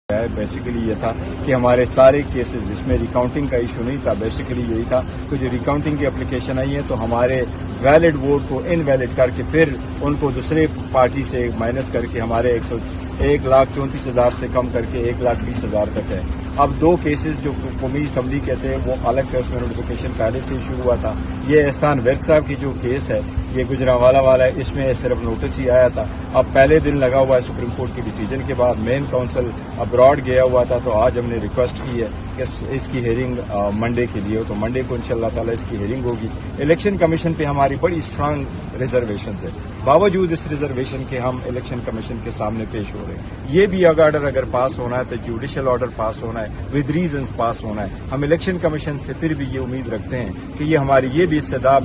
Basically یہ تھا کہ ہمارے سارے کیسز جس میں ریکاؤنٹنگ کا ایشو نہیں تھا، بیسیکلی یہی تھا کہ جو ریکاؤنٹنگ کی اپلیکیشن آئی ہے تو ہمارے ویلڈ ووٹ کو انویلڈ کر کے پھر ان کو دوسرے پارٹی سے مائنس کر کے ہمارے 1,34,000 سے کم کر کے 1,20,000 تک ہے۔ اب دو کیسز جو قومی اسمبلی کہتے ہیں وہ الگ ہے، اس میں نوٹیفکیشن پہلے سے ایشو ہوا تھا۔ یہ احسان ورک صاحب کی جو کیس ہے یہ گجرانوالا والا ہے، اس میں صرف نوٹس ہی آیا تھا۔ اب پہلے دن لگا ہوا ہے سپریم کورٹ کی ڈیسیجن کے بعد، مین کونسل ابراڈ گیا ہوا تھا تو آج ہم نے ریکویسٹ کی ہے کہ اس کی ہیئرنگ منڈے کے لیے ہو، تو منڈے کو انشاءاللہ تعالی اس کی ہیئرنگ ہوگی۔ الیکشن کمیشن پہ ہماری بڑی اسٹرانگ ریزرویشنز ہے، باوجود اس ریزرویشن کے ہم الیکشن کمیشن کے سامنے پیش ہو رہے ہیں۔ یہ بھی آرڈر اگر پاس ہونا ہے تو جوڈیشل آرڈر پاس ہونا ہے، ود ریزنز پاس ہونا ہے۔ ہم الیکشن کمیشن سے پھر بھی یہ امید رکھتے ہیں کہ یہ ہماری یہ بھی استدعا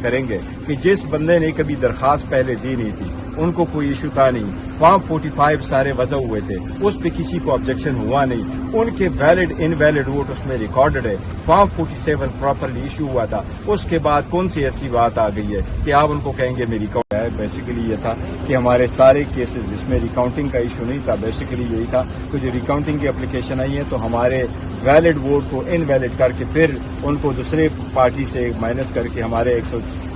کریں گے کہ جس بندے نے کبھی درخواست پہلے دی نہیں تھی ان کو کوئی ایشو تھا نہیں، فارم 45 سارے وضع ہوئے تھے، اس پہ کسی کو آبجیکشن ہوا نہیں، ان کے ویلڈ انویلڈ ووٹ اس میں ریکارڈڈ ہے، فارم 47 پراپرلی ایشو ہوا تھا۔ اس کے بعد کون سی ایسی بات آ گئی ہے کہ آپ ان کو کہیں گے میری بیسیکلی یہ تھا کہ ہمارے سارے کیسز جس میں ریکاؤنٹنگ کا ایشو نہیں تھا، بیسیکلی یہی تھا کہ جو ریکاؤنٹنگ کی اپلیکیشن آئی ہے تو ہمارے ویلڈ ووٹ کو انویلڈ کر کے پھر ان کو دوسرے پارٹی سے مائنس کر کے ہمارے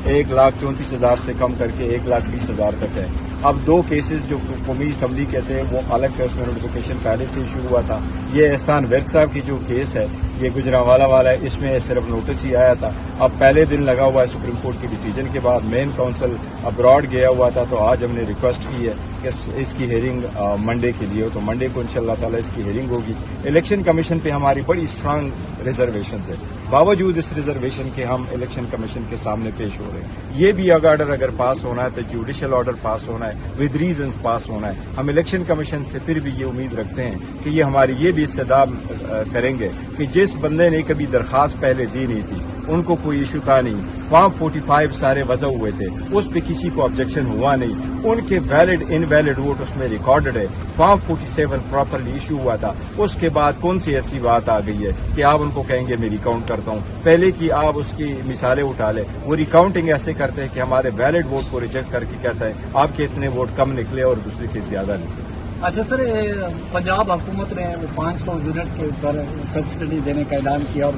1,34,000 سے کم کر کے 1,20,000 تک ہے۔ اب دو کیسز جو قومی اسمبلی کہتے ہیں وہ الگ ہے، اس میں نوٹیفکیشن پہلے سے ایشو ہوا تھا۔ یہ احسان ورک صاحب کی جو کیس ہے یہ گجرانوالا والا ہے، اس میں صرف نوٹس ہی آیا تھا۔ اب پہلے دن لگا ہوا ہے سپریم کورٹ کی ڈیسیجن کے بعد، مین کونسل ابراڈ گیا ہوا تھا تو آج ہم نے ریکویسٹ کی ہے کہ اس کی ہیئرنگ منڈے کے لیے ہو، تو منڈے کو انشاءاللہ تعالی اس کی ہیئرنگ ہوگی۔ الیکشن کمیشن پہ ہماری بڑی اسٹرانگ ریزرویشنز ہے، باوجود اس ریزرویشن کے ہم الیکشن کمیشن کے سامنے پیش ہو رہے ہیں۔ یہ بھی آرڈر اگر پاس ہونا ہے تو جوڈیشل آرڈر پاس ہونا ہے، ود ریزنز پاس ہونا ہے۔ ہم الیکشن کمیشن سے پھر بھی یہ امید رکھتے ہیں کہ یہ ہماری یہ بھی استدعا کریں گے کہ جس بندے نے کبھی درخواست پہلے دی نہیں تھی ان کو کوئی ایشو تھا نہیں، فارم 45 سارے وضع ہوئے تھے، اس پہ کسی کو آبجیکشن ہوا نہیں، ان کے ویلڈ انویلڈ ووٹ اس میں ریکارڈڈ ہے، فارم 47 پراپرلی ایشو ہوا تھا۔ اس کے بعد کون سی ایسی بات آ گئی ہے کہ آپ ان کو کہیں گے میں ریکاؤنٹ کرتا ہوں؟ پہلے کی آپ اس کی مثالیں اٹھا لیں، وہ ریکاؤنٹنگ ایسے کرتے ہیں کہ ہمارے ویلڈ ووٹ کو ریجیکٹ کر کے کہتا ہے آپ کے اتنے ووٹ کم نکلے اور دوسرے کے زیادہ نکلے۔ اچھا سر، پنجاب حکومت نے 500 یونٹ کے اوپر سبسڈی دینے کا اعلان کیا اور